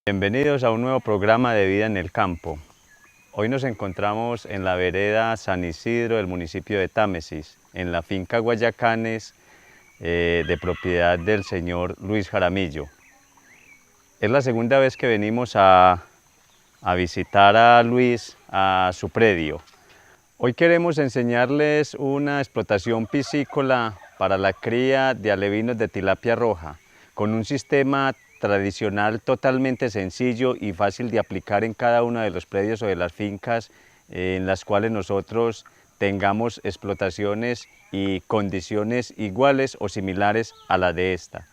Bienvenidos a un nuevo programa de Vida en el Campo. Hoy nos encontramos en la vereda San Isidro del municipio de Támesis, en la finca Guayacanes, de propiedad del señor Luis Jaramillo. Es la segunda vez que venimos a visitar a Luis a su predio. Hoy queremos enseñarles una explotación piscícola para la cría de alevinos de tilapia roja, con un sistema tradicional totalmente sencillo y fácil de aplicar en cada uno de los predios o de las fincas en las cuales nosotros tengamos explotaciones y condiciones iguales o similares a las de esta.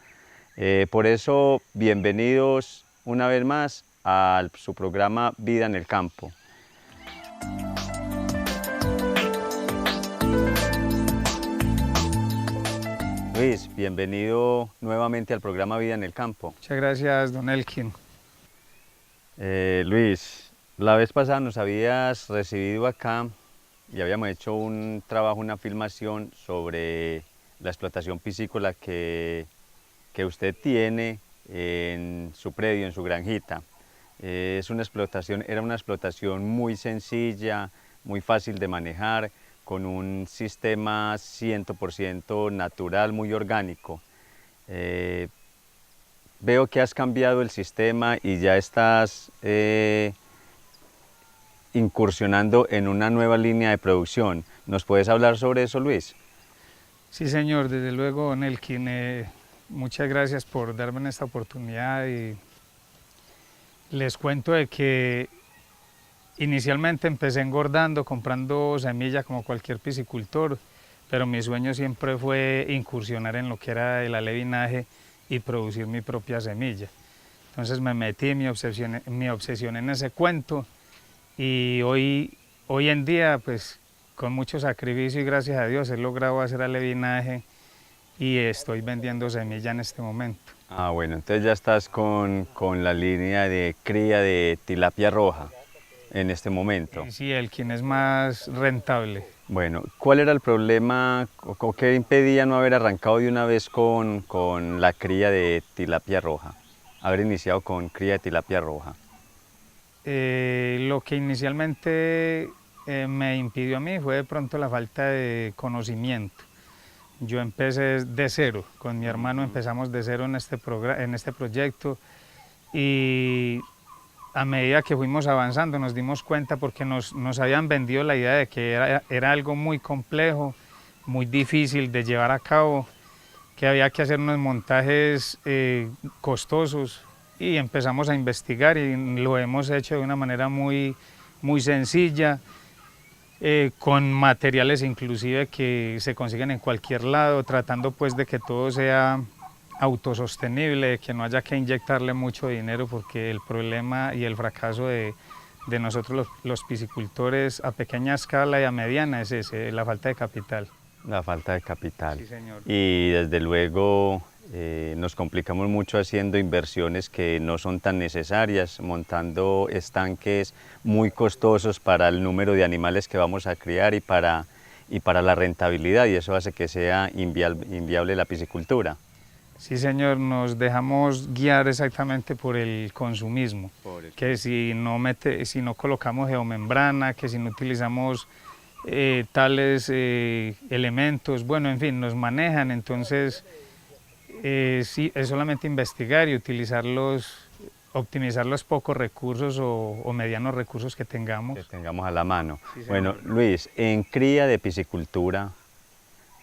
Por eso, bienvenidos una vez más a su programa Vida en el Campo. Luis, bienvenido nuevamente al programa Vida en el Campo. Muchas gracias, don Elkin. Luis, la vez pasada nos habías recibido acá y habíamos hecho un trabajo, una filmación sobre la explotación piscícola que usted tiene en su predio, en su granjita. Era una explotación muy sencilla, muy fácil de manejar, con un sistema 100% natural, muy orgánico. Veo que has cambiado el sistema y ya estás incursionando en una nueva línea de producción. ¿Nos puedes hablar sobre eso, Luis? Sí, señor, desde luego, don Elkin. Muchas gracias por darme esta oportunidad y les cuento de que inicialmente empecé engordando, comprando semilla como cualquier piscicultor, pero mi sueño siempre fue incursionar en lo que era el alevinaje y producir mi propia semilla. Entonces me metí mi obsesión en ese cuento y hoy en día, pues con mucho sacrificio y gracias a Dios he logrado hacer alevinaje y estoy vendiendo semilla en este momento. Ah, bueno, entonces ya estás con la línea de cría de tilapia roja en este momento. Sí, el quien es más rentable. Bueno, ¿cuál era el problema o qué impedía no haber arrancado de una vez con la cría de tilapia roja? Haber iniciado con cría de tilapia roja. Lo que inicialmente me impidió a mí fue de pronto la falta de conocimiento. Yo empecé de cero, con mi hermano empezamos de cero en este proyecto y a medida que fuimos avanzando nos dimos cuenta porque nos habían vendido la idea de que era algo muy complejo, muy difícil de llevar a cabo, que había que hacer unos montajes costosos y empezamos a investigar y lo hemos hecho de una manera muy sencilla, con materiales inclusive que se consiguen en cualquier lado, tratando pues de que todo sea autosostenible, que no haya que inyectarle mucho dinero, porque el problema y el fracaso de nosotros los piscicultores a pequeña escala y a mediana es ese, la falta de capital. La falta de capital. Sí, señor. Y desde luego nos complicamos mucho haciendo inversiones que no son tan necesarias, montando estanques muy costosos para el número de animales que vamos a criar y para la rentabilidad, y eso hace que sea inviable la piscicultura. Sí, señor, nos dejamos guiar exactamente por el consumismo, que si no colocamos geomembrana, que si no utilizamos tales elementos, bueno, en fin, nos manejan, entonces sí, es solamente investigar y optimizar los pocos recursos o medianos recursos que tengamos. Que tengamos a la mano. Sí, bueno, Luis, en cría de piscicultura,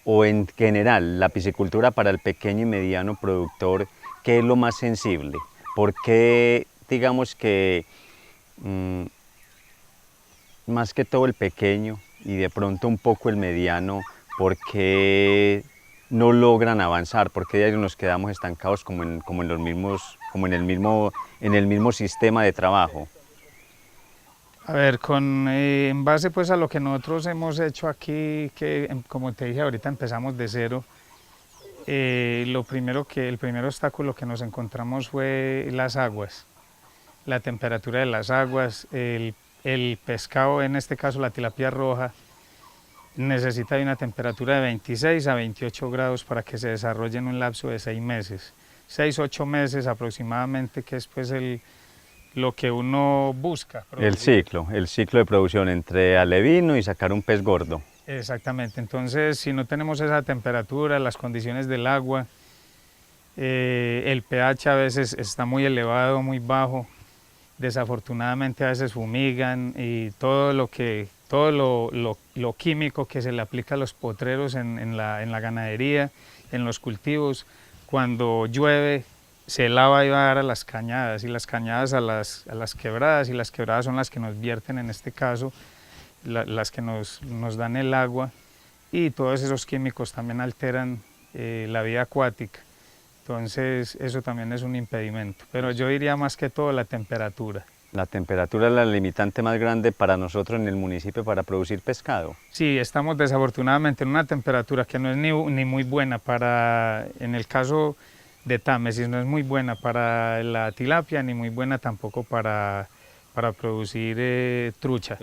o en general la piscicultura para el pequeño y mediano productor, ¿qué es lo más sensible? ¿Por qué, digamos que más que todo el pequeño y de pronto un poco el mediano, por qué no logran avanzar? ¿Por qué nos quedamos estancados como en el mismo sistema de trabajo? A ver, en base pues a lo que nosotros hemos hecho aquí, que como te dije ahorita empezamos de cero, el primer obstáculo que nos encontramos fue las aguas, la temperatura de las aguas, el pescado, en este caso la tilapia roja, necesita de una temperatura de 26 a 28 grados para que se desarrolle en un lapso de 6 meses, 6-8 meses aproximadamente, que es pues lo que uno busca. El ciclo de producción entre alevino y sacar un pez gordo. Exactamente, entonces si no tenemos esa temperatura, las condiciones del agua, el pH a veces está muy elevado, muy bajo, desafortunadamente a veces fumigan y todo lo químico que se le aplica a los potreros en la ganadería, en los cultivos, cuando llueve se lava y va a dar a las cañadas y las cañadas a las quebradas y las quebradas son las que nos vierten en este caso, las que nos dan el agua y todos esos químicos también alteran la vida acuática. Entonces eso también es un impedimento, pero yo diría más que todo la temperatura. La temperatura es la limitante más grande para nosotros en el municipio para producir pescado. Sí, estamos desafortunadamente en una temperatura que no es ni muy buena para, en el caso de Támesis, no es muy buena para la tilapia, ni muy buena tampoco para producir trucha.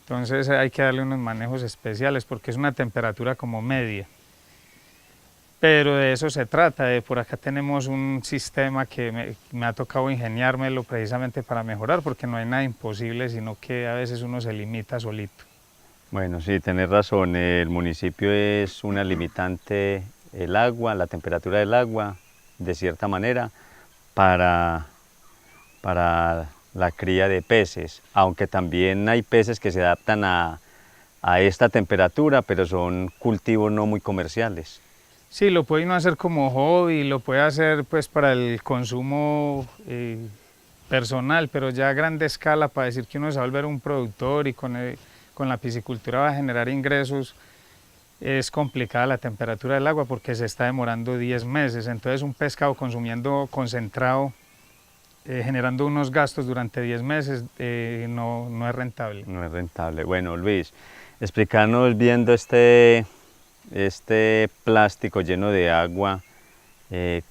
Entonces hay que darle unos manejos especiales porque es una temperatura como media. Pero de eso se trata, por acá tenemos un sistema que me ha tocado ingeniármelo precisamente para mejorar, porque no hay nada imposible, sino que a veces uno se limita solito. Bueno, sí, tenés razón, el municipio es una limitante, el agua, la temperatura del agua, de cierta manera, para la cría de peces, aunque también hay peces que se adaptan a esta temperatura, pero son cultivos no muy comerciales. Sí, lo puede uno hacer como hobby, lo puede hacer pues para el consumo personal, pero ya a grande escala para decir que uno se va a volver un productor y con la piscicultura va a generar ingresos, es complicada la temperatura del agua porque se está demorando 10 meses, entonces un pescado consumiendo concentrado, generando unos gastos durante 10 meses, no es rentable. No es rentable. Bueno, Luis, explícanos viendo este plástico lleno de agua,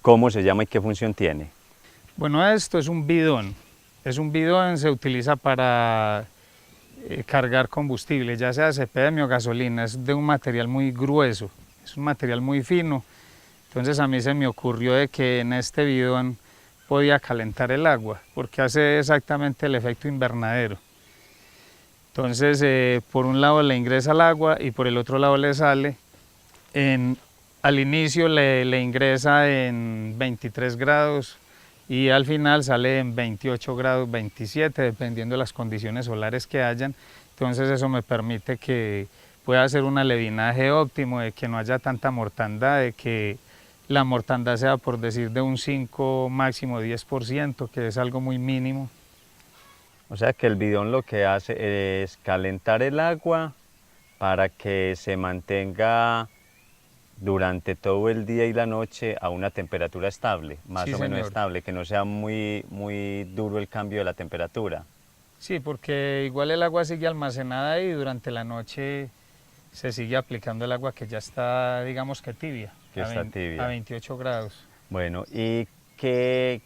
¿cómo se llama y qué función tiene? Bueno, esto es un bidón. Es un bidón, se utiliza para cargar combustible, ya sea CPM o gasolina. Es de un material muy grueso, es un material muy fino. Entonces a mí se me ocurrió de que en este bidón podía calentar el agua, porque hace exactamente el efecto invernadero. Entonces por un lado le ingresa el agua y por el otro lado le sale. Al inicio le ingresa en 23 grados y al final sale en 28 grados, 27, dependiendo de las condiciones solares que hayan. Entonces eso me permite que pueda hacer un alevinaje óptimo, de que no haya tanta mortandad, de que la mortandad sea por decir de un 5, máximo 10%, que es algo muy mínimo. O sea que el bidón lo que hace es calentar el agua para que se mantenga durante todo el día y la noche a una temperatura estable, más o menos estable, que no sea muy duro el cambio de la temperatura. Sí, porque igual el agua sigue almacenada y durante la noche se sigue aplicando el agua que ya está, digamos que tibia, a 28 grados. Bueno, ¿y qué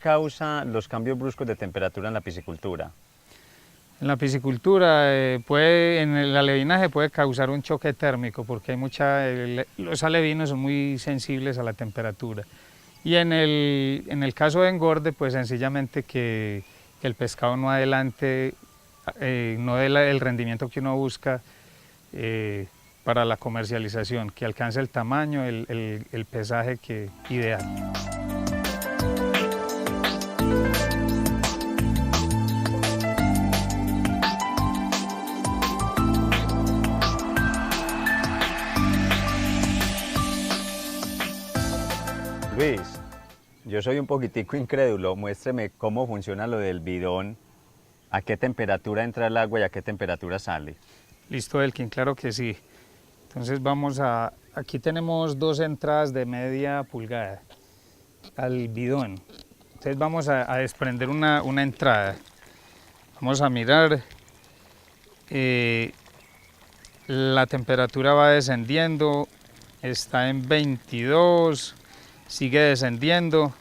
causa los cambios bruscos de temperatura en la piscicultura? En la piscicultura, en el alevinaje puede causar un choque térmico porque los alevinos son muy sensibles a la temperatura. Y en el caso de engorde, pues sencillamente que el pescado no adelante, no dé el rendimiento que uno busca para la comercialización, que alcance el tamaño, el pesaje ideal. Luis, yo soy un poquitico incrédulo, muéstreme cómo funciona lo del bidón, a qué temperatura entra el agua y a qué temperatura sale. Listo, Elkin, claro que sí. Entonces aquí tenemos 2 entradas de media pulgada al bidón. Entonces vamos a desprender una entrada. Vamos a mirar, la temperatura va descendiendo, está en 22, sigue descendiendo.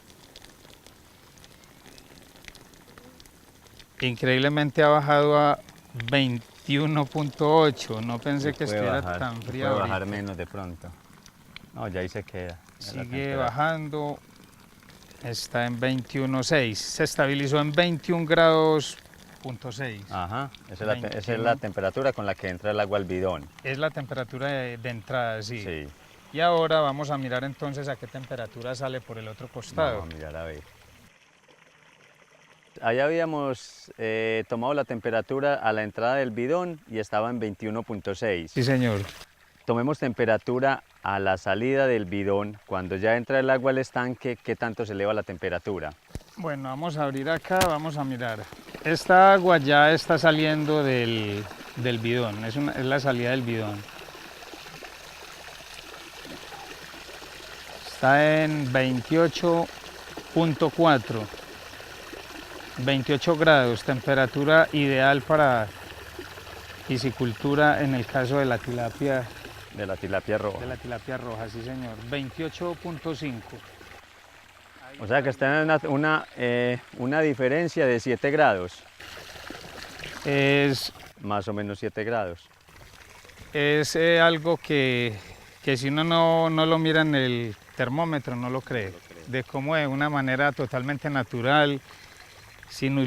Increíblemente ha bajado a 21.8, no pensé que estuviera tan fría. Puede bajar menos de pronto. No, ya ahí se queda. Sigue bajando, está en 21,6. Se estabilizó en 21 grados punto 6. Ajá, esa es la temperatura con la que entra el agua al bidón. Es la temperatura de entrada, sí. Sí. Y ahora vamos a mirar entonces a qué temperatura sale por el otro costado. Vamos a mirar a ver. Ahí habíamos tomado la temperatura a la entrada del bidón y estaba en 21,6. Sí, señor. Tomemos temperatura a la salida del bidón. Cuando ya entra el agua al estanque, ¿qué tanto se eleva la temperatura? Bueno, vamos a abrir acá, vamos a mirar. Esta agua ya está saliendo del bidón, es la salida del bidón. Está en 28,4. 28 grados, temperatura ideal para piscicultura en el caso de la tilapia. De la tilapia roja. De la tilapia roja, sí señor. 28,5. O sea que está en una diferencia de 7 grados. Es Más o menos 7 grados. Es algo que si uno no lo mira en el termómetro no lo cree. De cómo de una manera totalmente natural, sin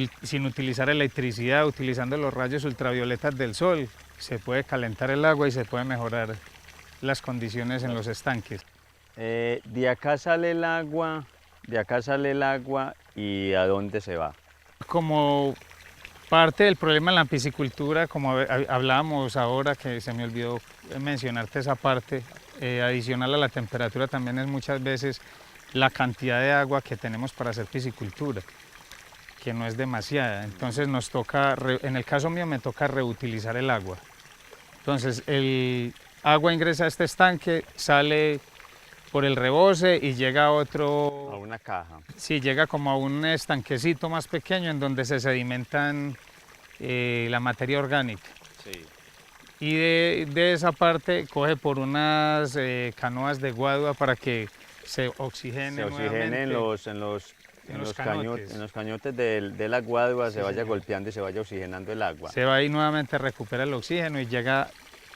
utilizar electricidad, utilizando los rayos ultravioletas del sol, se puede calentar el agua y se puede mejorar las condiciones en los estanques. De acá sale el agua, y ¿a dónde se va? Como parte del problema en la piscicultura, como hablábamos ahora, que se me olvidó mencionarte esa parte, adicional a la temperatura también es muchas veces la cantidad de agua que tenemos para hacer piscicultura, que no es demasiada. Entonces nos toca, en el caso mío me toca reutilizar el agua. Entonces el agua ingresa a este estanque, sale por el rebose y llega a otro... A una caja. Sí, llega como a un estanquecito más pequeño en donde se sedimentan la materia orgánica. Sí. Y de esa parte coge por unas canoas de guadua para que se oxigene en los cañotes de la guadua, Sí, se vaya señor. golpeando y se vaya oxigenando el agua. Se va y nuevamente recupera el oxígeno y llega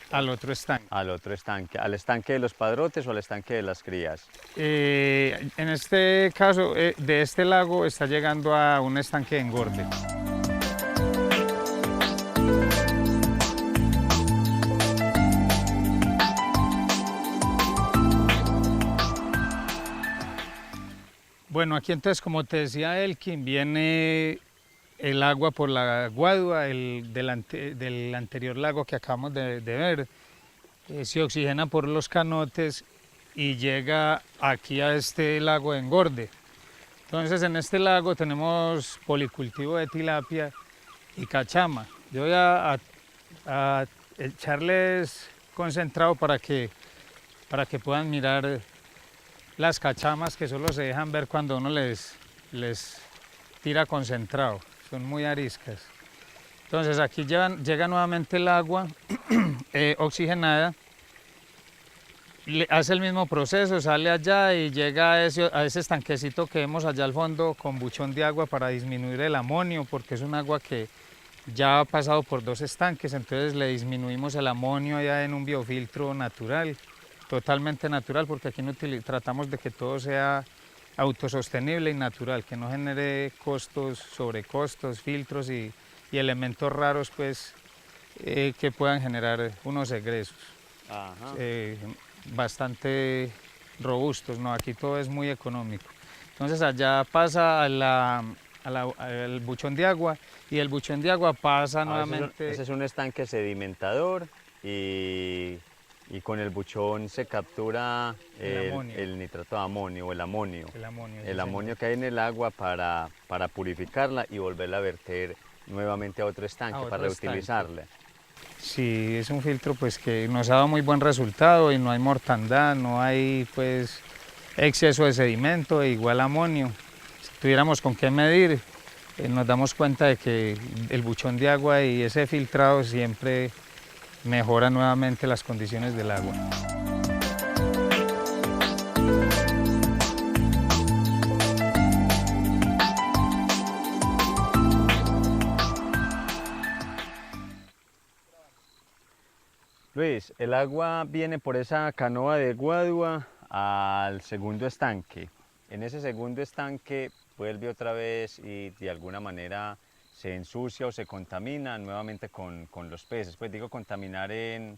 al otro estanque. Al otro estanque, ¿al estanque de los padrotes o al estanque de las crías? En este caso, de este lago está llegando a un estanque de engorde. Bueno, aquí entonces, como te decía Elkin, viene el agua por la guadua del anterior lago que acabamos de ver. Se oxigena por los canotes y llega aquí a este lago de engorde. Entonces en este lago tenemos policultivo de tilapia y cachama. Yo voy a echarles concentrado para que puedan mirar las cachamas, que solo se dejan ver cuando uno les tira concentrado, son muy ariscas. Entonces aquí llega nuevamente el agua oxigenada, hace el mismo proceso, sale allá y llega a ese estanquecito que vemos allá al fondo con buchón de agua para disminuir el amonio, porque es un agua que ya ha pasado por 2 estanques, entonces le disminuimos el amonio allá en un biofiltro natural, totalmente natural, porque aquí no tratamos de que todo sea autosostenible y natural, que no genere costos, sobrecostos, filtros y elementos raros pues, que puedan generar unos egresos. Ajá. Bastante robustos, ¿no? Aquí todo es muy económico. Entonces allá pasa al buchón de agua y el buchón de agua pasa nuevamente... Ese es un estanque sedimentador y con el buchón se captura el nitrato de amonio o el amonio. El amonio que hay en el agua para purificarla y volverla a verter nuevamente a otro estanque para reutilizarla. Sí, es un filtro pues que nos ha dado muy buen resultado y no hay mortandad, no hay pues exceso de sedimento e igual amonio. Si tuviéramos con qué medir, nos damos cuenta de que el buchón de agua y ese filtrado siempre mejora nuevamente las condiciones del agua. Luis, el agua viene por esa canoa de guadua al segundo estanque En ese segundo estanque vuelve otra vez y de alguna manera se ensucia o se contamina nuevamente con los peces. Pues digo contaminar en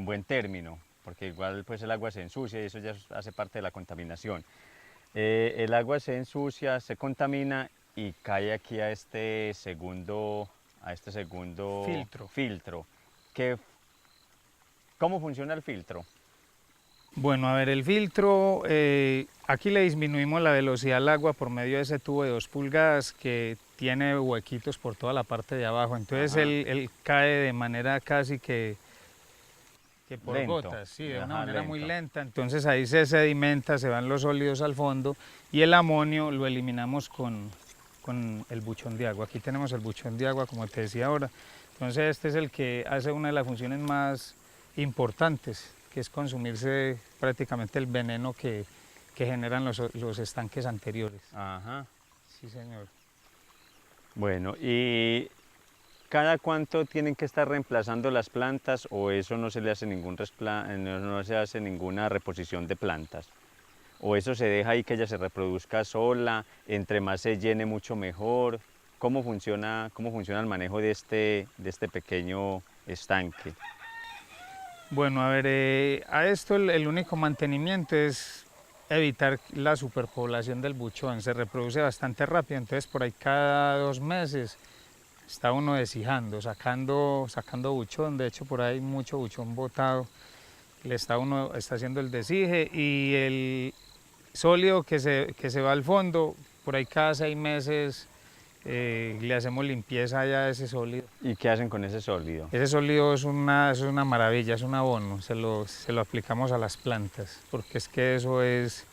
buen término, porque igual pues el agua se ensucia y eso ya hace parte de la contaminación. El agua se ensucia, se contamina y cae aquí a este segundo filtro. ¿Qué, ¿Cómo funciona el filtro? Bueno, a ver, el filtro, aquí le disminuimos la velocidad al agua por medio de ese tubo de 2 pulgadas que tiene huequitos por toda la parte de abajo. Entonces él cae de manera casi que por Lento. gotas, sí, de una Ajá, manera muy lento. lenta. Entonces ahí se sedimenta, se van los sólidos al fondo y el amonio lo eliminamos con el buchón de agua. Aquí tenemos el buchón de agua, como te decía ahora. Entonces este es el que hace una de las funciones más importantes, que es consumirse prácticamente el veneno que generan los estanques anteriores. Ajá. Sí, señor. Bueno, ¿y cada cuánto tienen que estar reemplazando las plantas o eso no se le hace no se hace ninguna reposición de plantas? ¿O eso se deja ahí que ella se reproduzca sola, entre más se llene mucho mejor? ¿Cómo funciona el manejo de este pequeño estanque? Bueno, a ver, a esto el único mantenimiento es evitar la superpoblación del buchón. Se reproduce bastante rápido, entonces por ahí cada 2 meses está uno deshijando, sacando buchón. De hecho, por ahí hay mucho buchón botado. Uno está haciendo el deshige y el sólido que se va al fondo, por ahí cada 6 meses le hacemos limpieza ya a ese sólido. ¿Y qué hacen con ese sólido? Ese sólido es una maravilla, es un abono, se lo aplicamos a las plantas, porque es que eso es...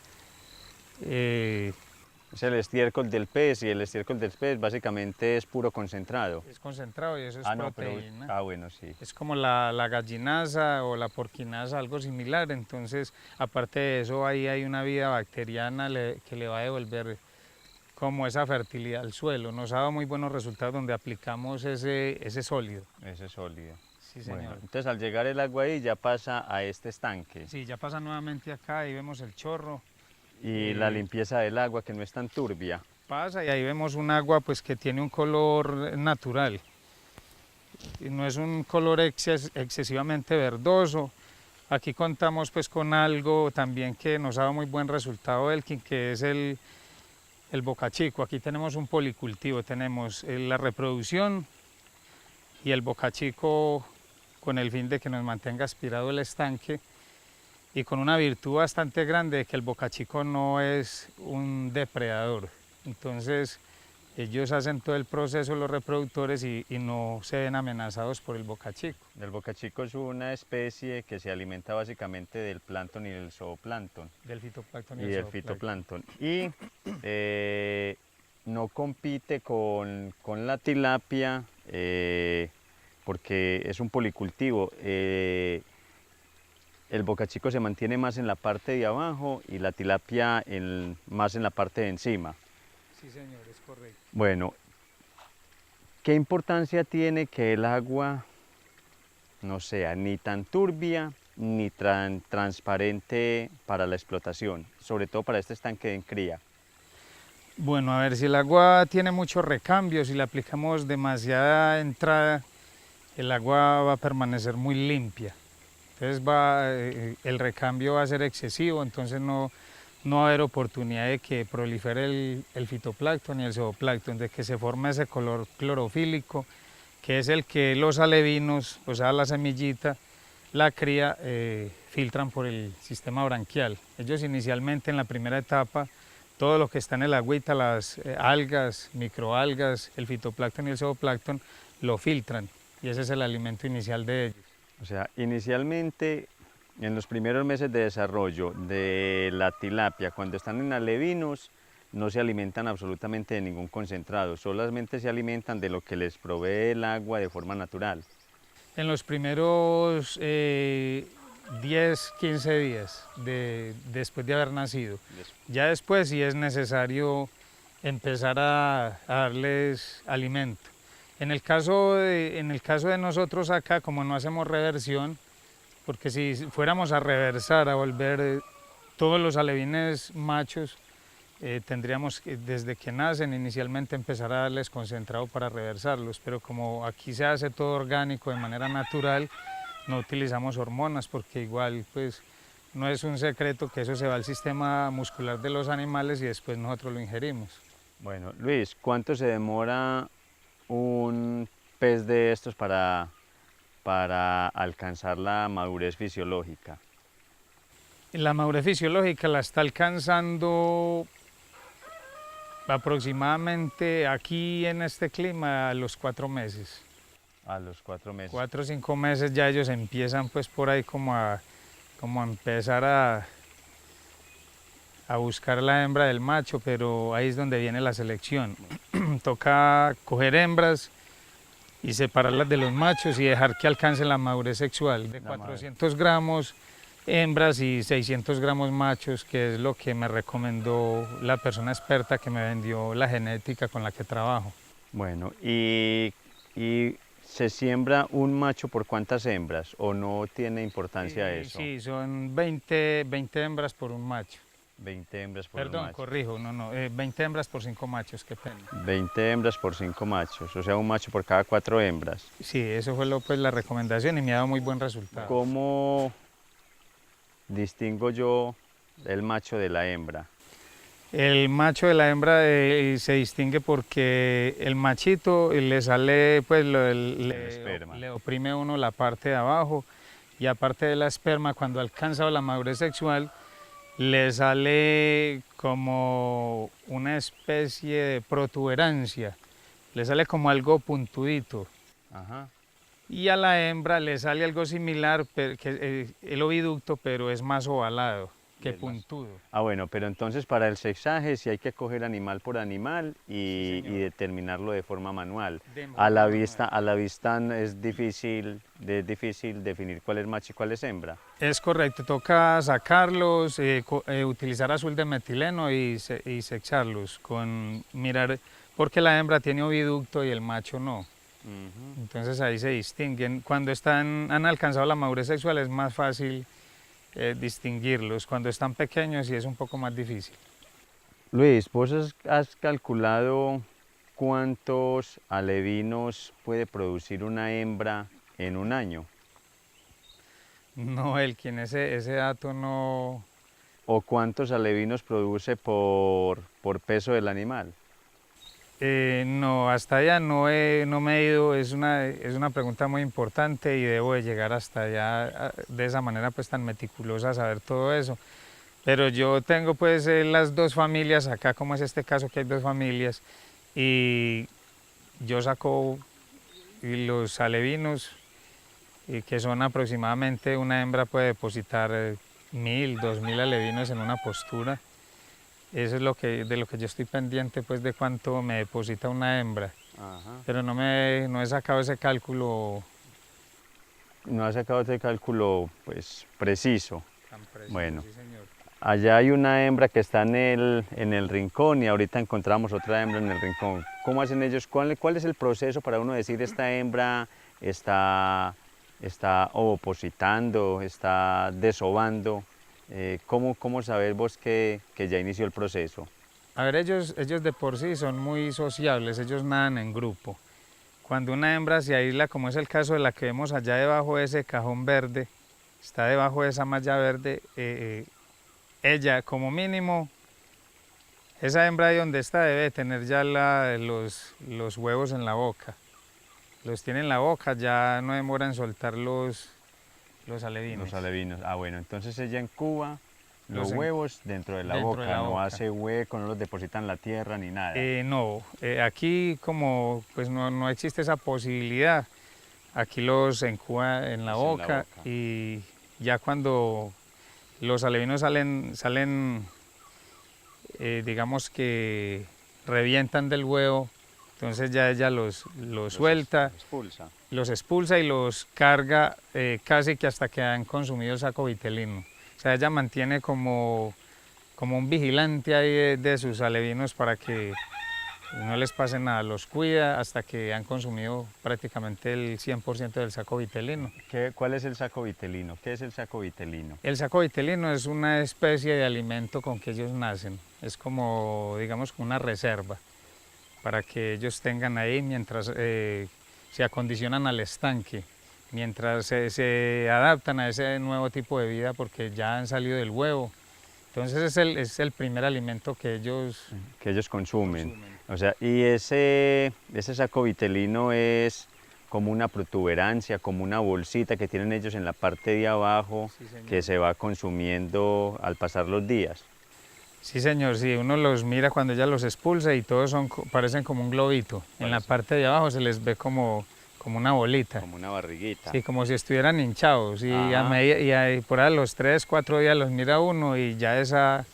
Es el estiércol del pez y el estiércol del pez básicamente es puro concentrado. Es concentrado y eso es No, proteína. pero, bueno, sí. Es como la gallinaza o la porquinaza, algo similar. Entonces, aparte de eso, ahí hay una vida bacteriana que le va a devolver como esa fertilidad al suelo. Nos ha dado muy buenos resultados donde aplicamos ese sólido. Ese sólido. Sí, señor. Bueno, entonces al llegar el agua ahí ya pasa a este estanque. Sí, ya pasa nuevamente acá, ahí vemos el chorro. Y la limpieza del agua que no es tan turbia. Pasa y ahí vemos un agua pues que tiene un color natural. Y no es un color excesivamente verdoso. Aquí contamos pues con algo también que nos ha dado muy buen resultado, Elkin, que es el bocachico. Aquí tenemos un policultivo, tenemos la reproducción y el bocachico con el fin de que nos mantenga aspirado el estanque y con una virtud bastante grande de que el bocachico no es un depredador. Entonces ellos hacen todo el proceso, los reproductores, y no se ven amenazados por el bocachico. El bocachico es una especie que se alimenta básicamente del plancton y del zooplancton. Del fitoplancton y del fitoplancton. Y no compite con la tilapia porque es un policultivo. El bocachico se mantiene más en la parte de abajo y la tilapia más en la parte de encima. Sí, señor, es correcto. Bueno, ¿qué importancia tiene que el agua no sea ni tan turbia ni tan transparente para la explotación, sobre todo para este estanque en cría? Bueno, a ver, si el agua tiene muchos recambios, si le aplicamos demasiada entrada, el agua va a permanecer muy limpia. Entonces el recambio va a ser excesivo, entonces no va a haber oportunidad de que prolifere el fitoplancton y el zooplancton, de que se forme ese color clorofílico, que es el que los alevinos, o sea, la semillita, la cría, filtran por el sistema branquial. Ellos inicialmente en la primera etapa, todo lo que está en el agüita, las algas, microalgas, el fitoplancton y el zooplancton, lo filtran y ese es el alimento inicial de ellos. O sea, inicialmente, en los primeros meses de desarrollo de la tilapia, cuando están en alevinos, no se alimentan absolutamente de ningún concentrado, solamente se alimentan de lo que les provee el agua de forma natural. En los primeros 10, 15 días después de haber nacido. Ya después sí es necesario empezar a darles alimento. En el caso de nosotros acá, como no hacemos reversión, porque si fuéramos a reversar, a volver todos los alevines machos, tendríamos que, desde que nacen, inicialmente empezar a darles concentrado para reversarlos, pero como aquí se hace todo orgánico de manera natural, no utilizamos hormonas porque igual pues no es un secreto que eso se va al sistema muscular de los animales y después nosotros lo ingerimos. Bueno, Luis, ¿cuánto se demora un pez de estos para alcanzar la madurez fisiológica? La madurez fisiológica la está alcanzando aproximadamente aquí en este clima a los 4 meses. A los 4 meses. 4 o 5 meses ya ellos empiezan pues por ahí como a empezar a buscar la hembra del macho, pero ahí es donde viene la selección. Toca coger hembras y separarlas de los machos y dejar que alcancen la madurez sexual de 400 gramos hembras y 600 gramos machos, que es lo que me recomendó la persona experta que me vendió la genética con la que trabajo. Bueno, ¿y se siembra un macho por cuántas hembras o no tiene importancia eso? Sí, son 20 hembras por un macho. 20 hembras por un macho. Perdón, corrijo, 20 hembras por 5 machos, qué pena. 20 hembras por 5 machos, o sea, un macho por cada 4 hembras. Sí, eso fue pues, la recomendación y me ha dado muy buen resultado. ¿Cómo distingo yo el macho de la hembra? El macho de la hembra se distingue porque el machito le sale, pues le oprime uno la parte de abajo y aparte de la esperma, cuando alcanza la madurez sexual, le sale como una especie de protuberancia, le sale como algo puntudito. Ajá. Y a la hembra le sale algo similar, que el oviducto, pero es más ovalado que puntudo. Ah, bueno, pero entonces para el sexaje sí hay que coger animal por animal y determinarlo de forma manual. A la vista es difícil definir cuál es macho y cuál es hembra. Es correcto, toca sacarlos, utilizar azul de metileno y sexarlos, mirar, porque la hembra tiene oviducto y el macho no. Entonces ahí se distinguen. Cuando han alcanzado la madurez sexual es más fácil distinguirlos. Cuando están pequeños sí es un poco más difícil. Luis, ¿vos has calculado cuántos alevinos puede producir una hembra en un año? No, Elkin, ese dato no... ¿O cuántos alevinos produce por peso del animal? No, hasta allá no me he ido, es una pregunta muy importante y debo de llegar hasta allá de esa manera pues tan meticulosa a saber todo eso. Pero yo tengo pues las 2 familias, acá como es este caso que hay 2 familias, y yo saco los alevinos, que son aproximadamente, una hembra puede depositar 1000, 2000 alevinos en una postura. Eso es de lo que yo estoy pendiente, pues de cuánto me deposita una hembra. Ajá. Pero no he sacado ese cálculo. No ha sacado ese cálculo pues preciso. Tan preciso, bueno, sí, señor. Allá hay una hembra que está en el rincón y ahorita encontramos otra hembra en el rincón. ¿Cómo hacen ellos? ¿Cuál es el proceso para uno decir esta hembra está ovopositando, está desovando? ¿Cómo saber vos que ya inició el proceso? A ver, ellos de por sí son muy sociables, ellos nadan en grupo. Cuando una hembra se aísla, como es el caso de la que vemos allá debajo de ese cajón verde, está debajo de esa malla verde, ella como mínimo, esa hembra ahí donde está debe tener ya los huevos en la boca. Los tiene en la boca, ya no demora en soltar los alevinos. Los alevinos, bueno, entonces ella incuba los huevos dentro de la boca, no hace hueco, no los deposita en la tierra ni nada. No, aquí como pues no existe esa posibilidad, aquí los incuba en la boca y ya cuando los alevinos salen digamos que revientan del huevo, entonces ya ella los suelta, los expulsa y los carga casi que hasta que han consumido el saco vitelino. O sea, ella mantiene como un vigilante ahí de sus alevinos para que no les pase nada, los cuida hasta que han consumido prácticamente el 100% del saco vitelino. ¿Cuál es el saco vitelino? ¿Qué es el saco vitelino? El saco vitelino es una especie de alimento con que ellos nacen. es como, digamos, una reserva para que ellos tengan ahí mientras se acondicionan al estanque, mientras se adaptan a ese nuevo tipo de vida porque ya han salido del huevo. Entonces es el primer alimento que ellos consumen. consumen. O sea, y ese saco vitelino es como una protuberancia, como una bolsita que tienen ellos en la parte de abajo, Sí, señor. que se va consumiendo al pasar los días. Sí, señor, sí, uno los mira cuando ya los expulsa y todos parecen como un globito. En la Parece. parte de abajo se les ve como una bolita. Como una barriguita. Sí, como si estuvieran hinchados. Y, Ajá. por ahí los 3, 4 días los mira uno y ya esa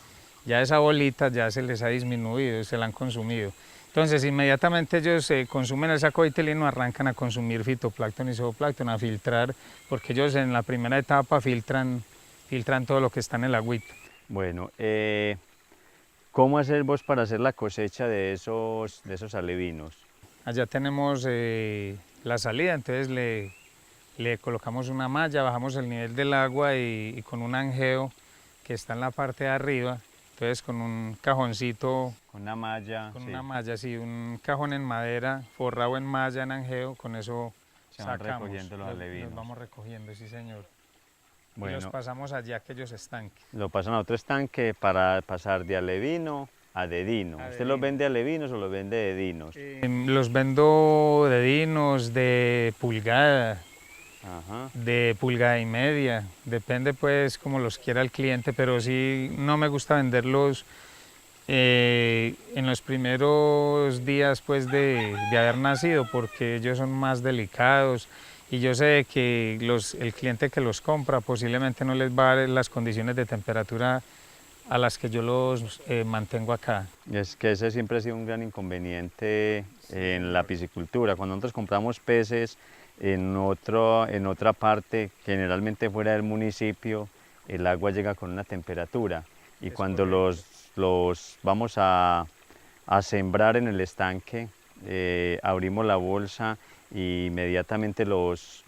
bolita ya se les ha disminuido, se la han consumido. Entonces, inmediatamente ellos consumen el saco vitelino, arrancan a consumir fitoplancton y zooplancton, a filtrar, porque ellos en la primera etapa filtran todo lo que está en el agüita. Bueno, ¿cómo hacer vos para hacer la cosecha de esos alevinos? Allá tenemos la salida, entonces le colocamos una malla, bajamos el nivel del agua y con un anjeo que está en la parte de arriba, entonces con un cajoncito, Con una malla, con sí, una malla, así, un cajón en madera, forrado en malla, en anjeo, con eso se van sacamos, recogiendo los alevinos. los vamos recogiendo, sí señor. Y los Bueno, pasamos allá a aquellos estanques. lo pasan a otro estanque para pasar de alevino a dedino. A ¿Usted los dedino. vende alevinos o los vende dedinos? Los vendo de dinos, de pulgada, Ajá. de pulgada y media, depende pues como los quiera el cliente, pero sí no me gusta venderlos en los primeros días pues de haber nacido porque ellos son más delicados y yo sé que el cliente que los compra posiblemente no les va a dar las condiciones de temperatura a las que yo los mantengo acá. Es que ese siempre ha sido un gran inconveniente en la piscicultura. Cuando nosotros compramos peces en otra parte, generalmente fuera del municipio, el agua llega con una temperatura y Es cuando correcto. los vamos a sembrar en el estanque, abrimos la bolsa e inmediatamente los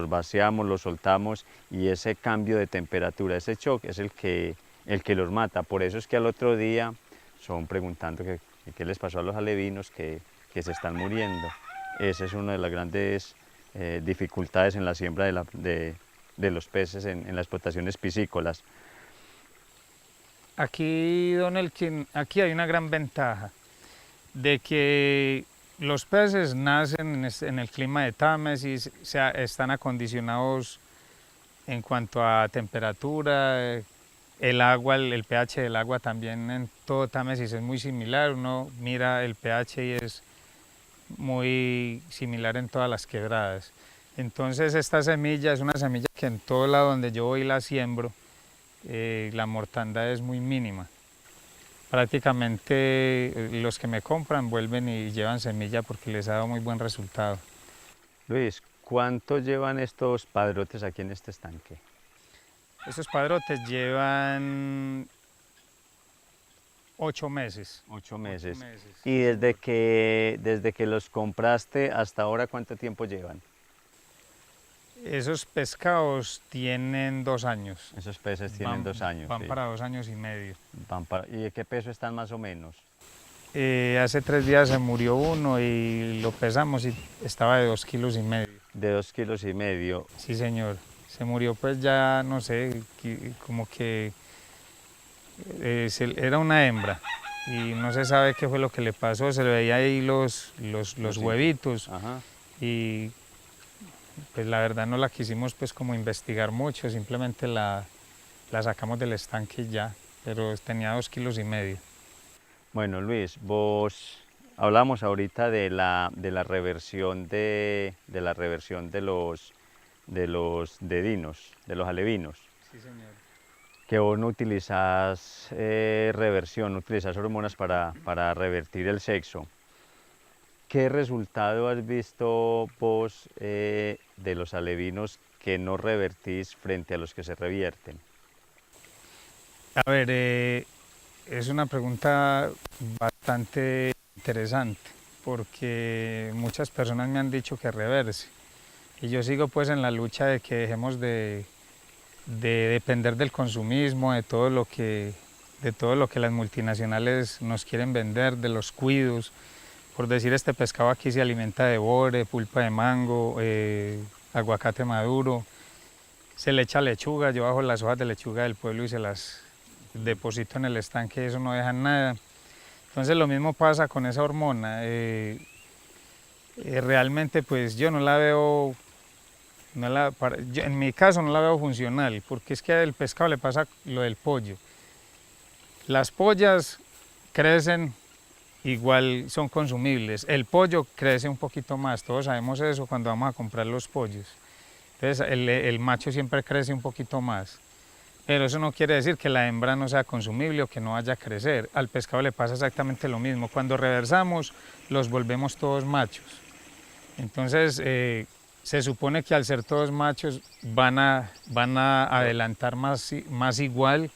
vaciamos, los soltamos y ese cambio de temperatura, ese shock es el que los mata. Por eso es que al otro día son preguntando qué les pasó a los alevinos, que se están muriendo. Esa es una de las grandes dificultades en la siembra de los peces en las explotaciones piscícolas. Aquí, don Elkin, aquí hay una gran ventaja de que los peces nacen en el clima de Támesis, están acondicionados en cuanto a temperatura, el agua, el pH del agua también en todo Támesis es muy similar, uno mira el pH y es muy similar en todas las quebradas. Entonces esta semilla es una semilla que en todo lado donde yo voy la siembro, la mortandad es muy mínima. Prácticamente los que me compran vuelven y llevan semilla porque les ha dado muy buen resultado. Luis, ¿cuánto llevan estos padrotes aquí en este estanque? Estos padrotes llevan 8 meses. 8 meses. 8 meses, ¿Y sí, señor. desde que los compraste hasta ahora cuánto tiempo llevan? Esos pescados tienen 2 años. Esos peces tienen 2 años, Van sí. para 2 años y medio. ¿Y de qué peso están más o menos? Hace 3 días se murió uno y lo pesamos y estaba de 2,5 kilos. De 2,5 kilos. Sí, señor. Se murió pues ya, no sé, como que era una hembra y no se sabe qué fue lo que le pasó. Se le veía ahí los huevitos Ajá. y pues la verdad no la quisimos pues como investigar mucho, simplemente la sacamos del estanque y ya, pero tenía 2,5 kilos. Bueno, Luis, vos hablamos ahorita de la reversión de los dedinos, de los alevinos, Sí, señor. que vos no utilizás reversión, no utilizás hormonas para revertir el sexo. ¿Qué resultado has visto vos de los alevinos que no revertís frente a los que se revierten? A ver, es una pregunta bastante interesante porque muchas personas me han dicho que reverse y yo sigo pues en la lucha de que dejemos de depender del consumismo, de todo de todo lo que las multinacionales nos quieren vender, de los cuidos. Por decir, este pescado aquí se alimenta de bore, pulpa de mango, aguacate maduro, se le echa lechuga, yo bajo las hojas de lechuga del pueblo y se las deposito en el estanque, eso no deja nada. Entonces lo mismo pasa con esa hormona, realmente pues yo no la veo, en mi caso no la veo funcional, porque es que al pescado le pasa lo del pollo. Las pollas crecen igual, son consumibles, el pollo crece un poquito más, todos sabemos eso cuando vamos a comprar los pollos. Entonces el macho siempre crece un poquito más, pero eso no quiere decir que la hembra no sea consumible o que no vaya a crecer. Al pescado le pasa exactamente lo mismo, cuando reversamos los volvemos todos machos. Entonces se supone que al ser todos machos van a adelantar más igual,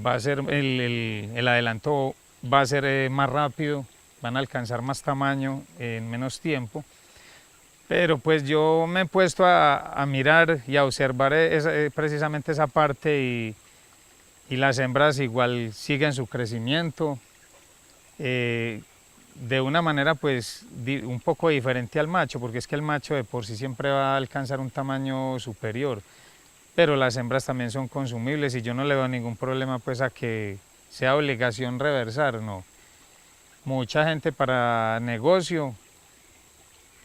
va a ser el adelanto va a ser más rápido, van a alcanzar más tamaño en menos tiempo. Pero pues yo me he puesto a mirar y a observar precisamente esa parte y las hembras igual siguen su crecimiento de una manera pues un poco diferente al macho, porque es que el macho de por sí siempre va a alcanzar un tamaño superior, pero las hembras también son consumibles y yo no le veo ningún problema pues a que sea obligación reversar, no. Mucha gente para negocio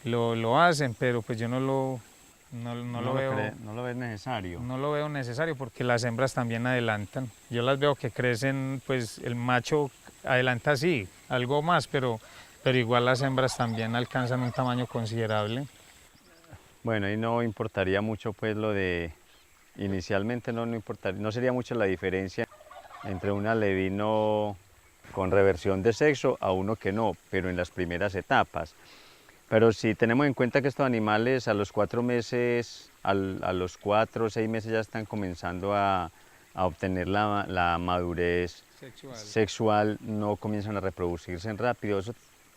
lo hacen, pero pues yo no lo veo. No lo ves necesario. No lo veo necesario porque las hembras también adelantan. Yo las veo que crecen, pues el macho adelanta sí, algo más, pero igual las hembras también alcanzan un tamaño considerable. Bueno, y no importaría mucho pues lo de, inicialmente no sería mucho la diferencia entre un alevino con reversión de sexo a uno que no, pero en las primeras etapas. Pero si tenemos en cuenta que estos animales a los 4 meses, a los 4 o 6 meses ya están comenzando a obtener la madurez sexual, no comienzan a reproducirse rápido. ¿Eso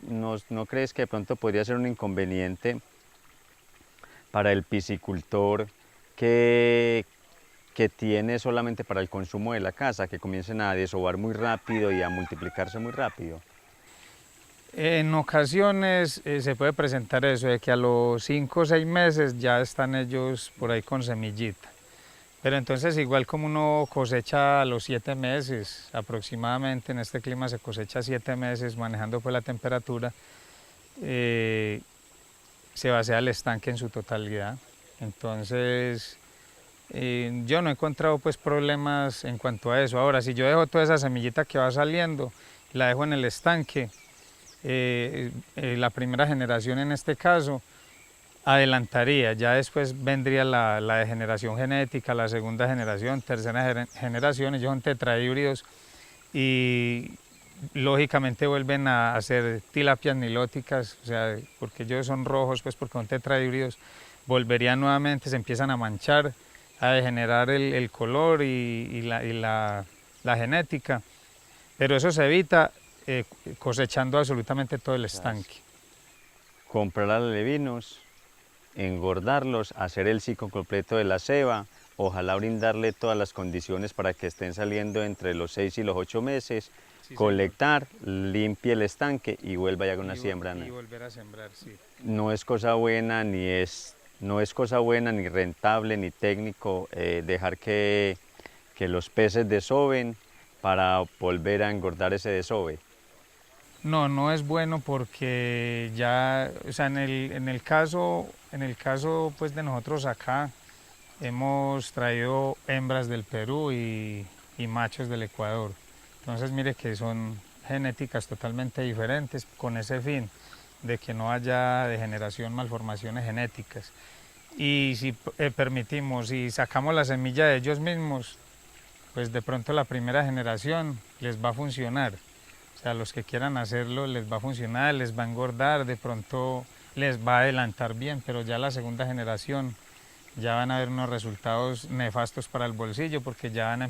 no crees que de pronto podría ser un inconveniente para el piscicultor que tiene solamente para el consumo de la casa, que comiencen a desovar muy rápido y a multiplicarse muy rápido? En ocasiones se puede presentar eso, de que a los 5 o 6 meses ya están ellos por ahí con semillita. Pero entonces igual como uno cosecha a los 7 meses, aproximadamente en este clima se cosecha 7 meses manejando pues la temperatura, se vacía el estanque en su totalidad. Entonces yo no he encontrado pues problemas en cuanto a eso. Ahora, si yo dejo toda esa semillita que va saliendo, la dejo en el estanque, la primera generación en este caso adelantaría, ya después vendría la degeneración genética, la segunda generación, tercera generación, ellos son tetrahíbridos y lógicamente vuelven a ser tilapias nilóticas, o sea, porque ellos son rojos, pues porque son tetrahíbridos, volverían nuevamente, se empiezan a manchar, a degenerar el color y la genética, pero eso se evita cosechando absolutamente todo el estanque. Comprar alevinos, engordarlos, hacer el ciclo completo de la ceba, ojalá brindarle todas las condiciones para que estén saliendo entre los 6 y los 8 meses, sí, colectar, limpie el estanque y vuelva ya con una siembra. Y volver a sembrar, sí. No es cosa buena ni rentable ni técnico dejar que los peces desoven para volver a engordar ese desove. No, no es bueno porque ya, o sea, en el caso pues de nosotros acá hemos traído hembras del Perú y machos del Ecuador. Entonces mire que son genéticas totalmente diferentes con ese fin de que no haya degeneración, malformaciones genéticas. Y si permitimos y sacamos la semilla de ellos mismos, pues de pronto la primera generación les va a funcionar. O sea, los que quieran hacerlo les va a funcionar, les va a engordar, de pronto les va a adelantar bien, pero ya la segunda generación ya van a haber unos resultados nefastos para el bolsillo porque ya van a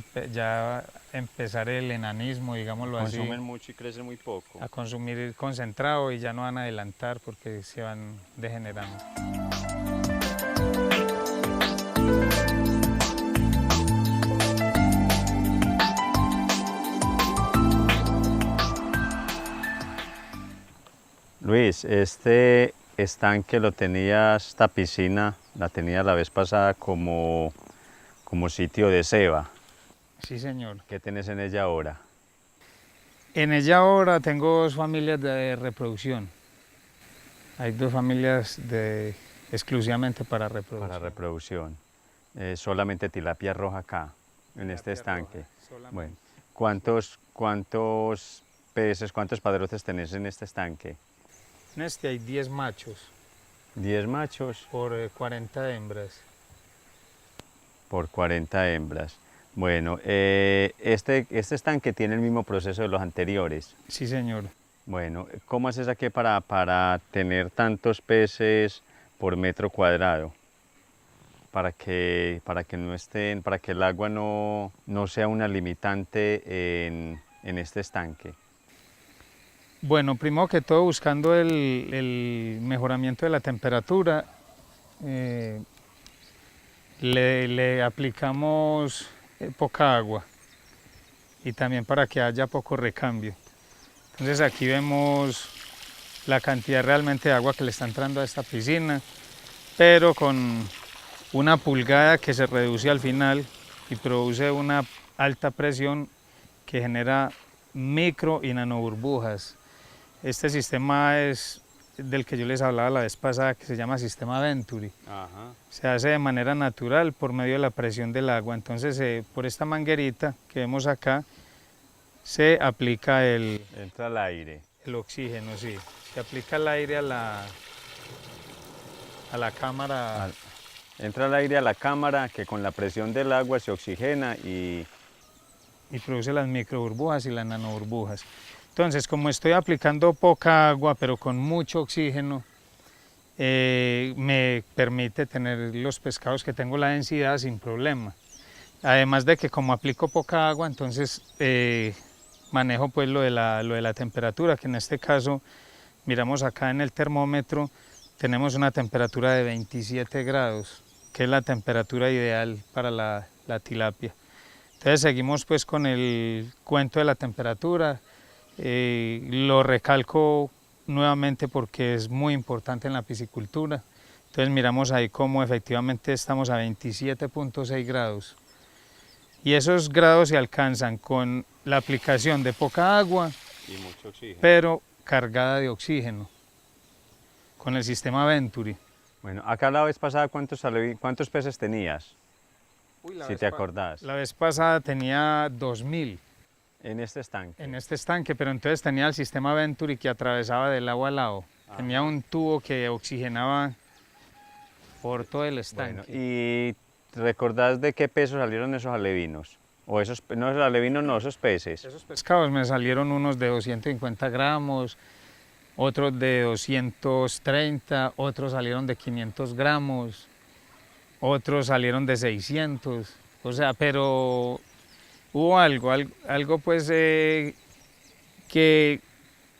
empezar el enanismo, digámoslo así. Consumen mucho y crecen muy poco. A consumir concentrado y ya no van a adelantar porque se van degenerando. Luis, este estanque lo tenías, esta piscina la tenía la vez pasada como sitio de ceba. Sí, señor. ¿Qué tenés en ella ahora? En ella ahora tengo dos familias de reproducción. Hay dos familias exclusivamente para reproducción. Para reproducción. Solamente tilapia roja acá, en este estanque. Roja, Bueno, ¿cuántos peces, cuántos padrotes tenés en este estanque? en este hay 10 machos 10 machos por 40 hembras. por 40 hembras. Bueno, este estanque tiene el mismo proceso de los anteriores. Sí, señor. Bueno, ¿cómo haces aquí para tener tantos peces por metro cuadrado? Para que el agua no sea una limitante en este estanque. Bueno, primero que todo buscando el mejoramiento de la temperatura, le aplicamos poca agua y también para que haya poco recambio. Entonces aquí vemos la cantidad realmente de agua que le está entrando a esta piscina, pero con una pulgada que se reduce al final y produce una alta presión que genera micro y nanoburbujas. Este sistema es del que yo les hablaba la vez pasada, que se llama sistema Venturi. Ajá. Se hace de manera natural por medio de la presión del agua. Entonces, por esta manguerita que vemos acá, se aplica Entra el aire. el oxígeno, sí. Se aplica el aire a la cámara. Entra el aire a la cámara que con la presión del agua se oxigena y produce las microburbujas y las nanoburbujas. Entonces, como estoy aplicando poca agua, pero con mucho oxígeno, me permite tener los pescados que tengo la densidad sin problema. Además de que como aplico poca agua, entonces manejo pues lo de la temperatura, que en este caso, miramos acá en el termómetro, tenemos una temperatura de 27 grados, que es la temperatura ideal para la tilapia. Entonces seguimos pues con el cuento de la temperatura, lo recalco nuevamente porque es muy importante en la piscicultura. Entonces miramos ahí cómo efectivamente estamos a 27.6 grados. Y esos grados se alcanzan con la aplicación de poca agua, y mucho oxígeno. pero cargada de oxígeno, con el sistema Venturi. Bueno, acá la vez pasada, ¿cuántos peces tenías? Si te acordás. La vez pasada tenía 2000 En este estanque. en este estanque, pero entonces tenía el sistema Venturi que atravesaba del agua al lado. Ajá. Tenía un tubo que oxigenaba por todo el estanque. Bueno, ¿y recordás de qué peso salieron esos alevinos? O esos, no esos alevinos, no, esos peces. Esos pescados me salieron unos de 250 gramos, otros de 230, otros salieron de 500 gramos, otros salieron de 600, o sea, pero hubo algo pues que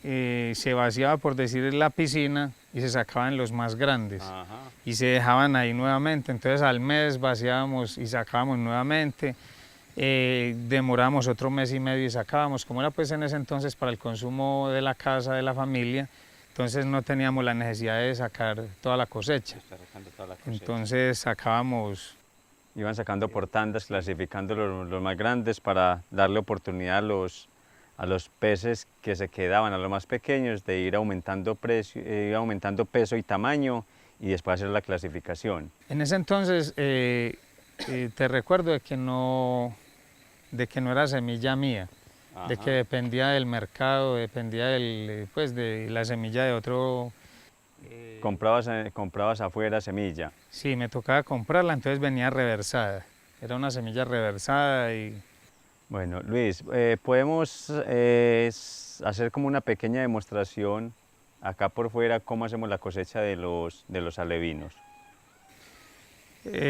se vaciaba, por decir, la piscina y se sacaban los más grandes. Ajá. Y se dejaban ahí nuevamente, entonces al mes vaciábamos y sacábamos nuevamente, demorábamos otro mes y medio y sacábamos, como era pues en ese entonces para el consumo de la casa, de la familia, entonces no teníamos la necesidad de sacar toda la cosecha. Entonces sacábamos. Iban sacando por tandas, clasificando los más grandes para darle oportunidad a los peces que se quedaban, a los más pequeños, de ir aumentando peso y tamaño y después hacer la clasificación. En ese entonces te recuerdo de que no era semilla mía. Ajá. De que dependía del mercado, dependía de la semilla de otro. Comprabas afuera semilla. Sí, me tocaba comprarla, entonces venía reversada. Era una semilla reversada y... Bueno, Luis, podemos hacer como una pequeña demostración acá por fuera cómo hacemos la cosecha de los alevinos.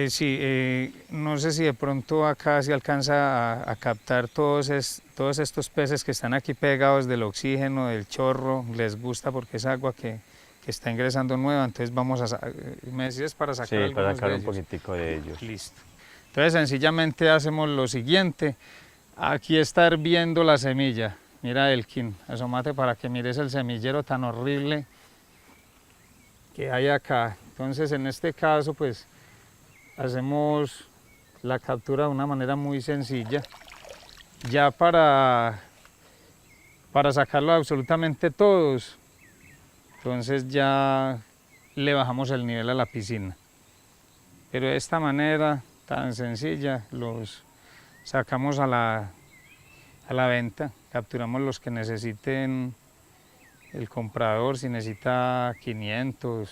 Sí, no sé si de pronto acá se alcanza a captar todos estos peces que están aquí pegados del oxígeno, del chorro, les gusta porque es agua que está ingresando nueva, entonces me decías para sacar algunos de ellos. Sí, para sacar un poquitico de ellos. Listo. Entonces sencillamente hacemos lo siguiente, aquí está hirviendo la semilla, mira Elkin, asómate para que mires el semillero tan horrible que hay acá. Entonces en este caso pues hacemos la captura de una manera muy sencilla. Ya para sacarlo absolutamente todos, entonces ya le bajamos el nivel a la piscina. Pero de esta manera tan sencilla los sacamos a la venta, capturamos los que necesiten el comprador, si necesita 500,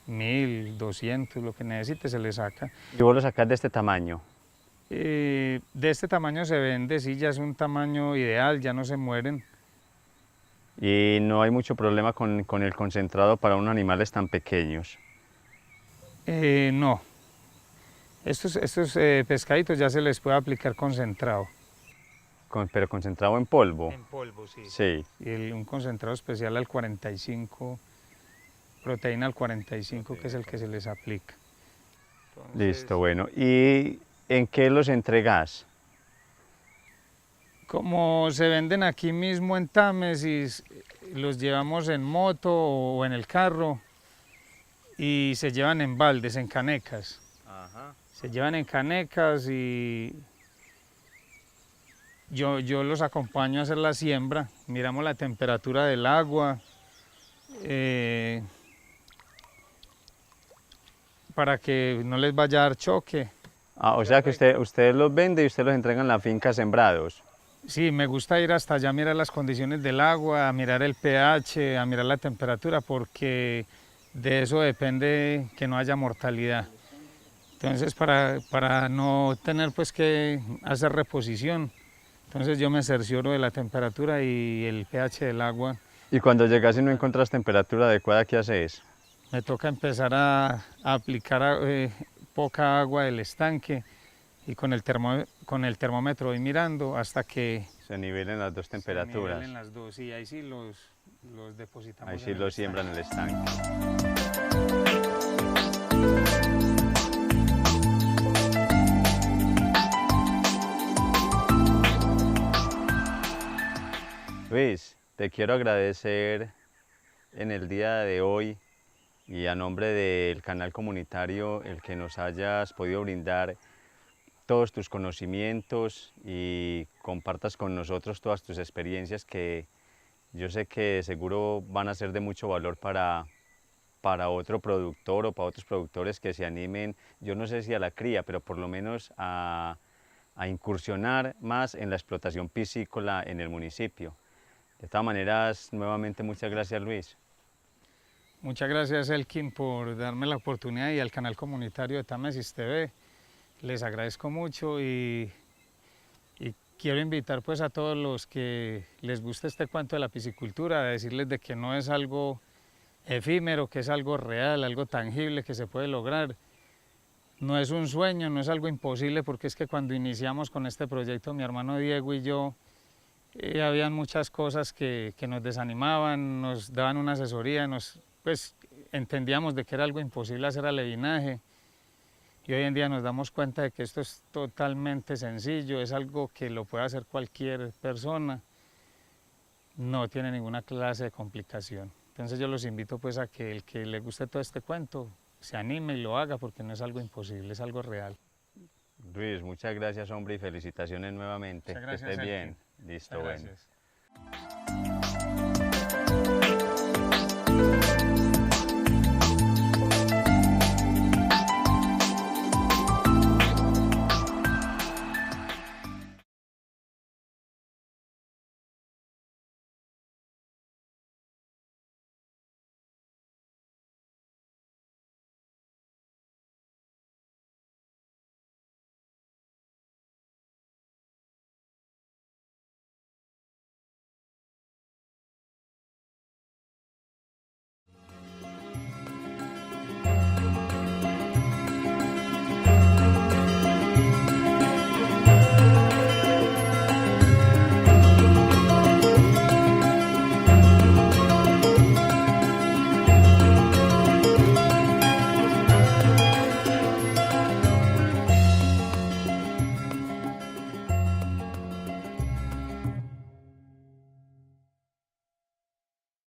1000, 200, lo que necesite se le saca. ¿Y vos lo sacás de este tamaño? De este tamaño se vende, sí, ya es un tamaño ideal, ya no se mueren. Y no hay mucho problema con el concentrado para unos animales tan pequeños. No, estos pescaditos ya se les puede aplicar concentrado. Pero concentrado en polvo. En polvo, sí. Sí. Y un concentrado especial al 45, proteína al 45, que es el que se les aplica. Entonces, Listo, bueno. ¿Y en qué los entregas? como se venden aquí mismo en Támesis, los llevamos en moto o en el carro y se llevan en baldes, en canecas. Ajá. Se llevan en canecas y yo los acompaño a hacer la siembra, miramos la temperatura del agua, para que no les vaya a dar choque. Ah, o sea que usted los vende y usted los entrega en la finca sembrados. Sí, me gusta ir hasta allá a mirar las condiciones del agua, a mirar el pH, a mirar la temperatura, porque de eso depende que no haya mortalidad. Entonces, para no tener pues que hacer reposición, entonces yo me cercioro de la temperatura y el pH del agua. Y cuando llegas y no encuentras temperatura adecuada, ¿qué haces? Me toca empezar a aplicar poca agua del estanque y con el termómetro voy mirando hasta que Se nivelen las dos temperaturas. se nivelen las dos, y ahí sí los depositamos. Ahí sí en el los siembran en el estanque. Luis, te quiero agradecer en el día de hoy y a nombre del canal comunitario el que nos hayas podido brindar todos tus conocimientos y compartas con nosotros todas tus experiencias que yo sé que seguro van a ser de mucho valor para otro productor o para otros productores que se animen, yo no sé si a la cría, pero por lo menos a incursionar más en la explotación piscícola en el municipio. De todas maneras, nuevamente muchas gracias, Luis. Muchas gracias, Elkin, por darme la oportunidad, y al canal comunitario de Támesis TV. Les agradezco mucho y quiero invitar pues a todos los que les guste este cuento de la piscicultura, a decirles de que no es algo efímero, que es algo real, algo tangible que se puede lograr. No es un sueño, no es algo imposible, porque es que cuando iniciamos con este proyecto, mi hermano Diego y yo, habían muchas cosas que nos desanimaban, nos daban una asesoría, pues entendíamos de que era algo imposible hacer alevinaje, y hoy en día nos damos cuenta de que esto es totalmente sencillo, es algo que lo puede hacer cualquier persona, no tiene ninguna clase de complicación. Entonces yo los invito pues a que el que le guste todo este cuento se anime y lo haga, porque no es algo imposible, es algo real. Luis, muchas gracias, hombre, y felicitaciones nuevamente. Muchas gracias, que estés bien. Elkin. Listo, Muchas bueno. gracias.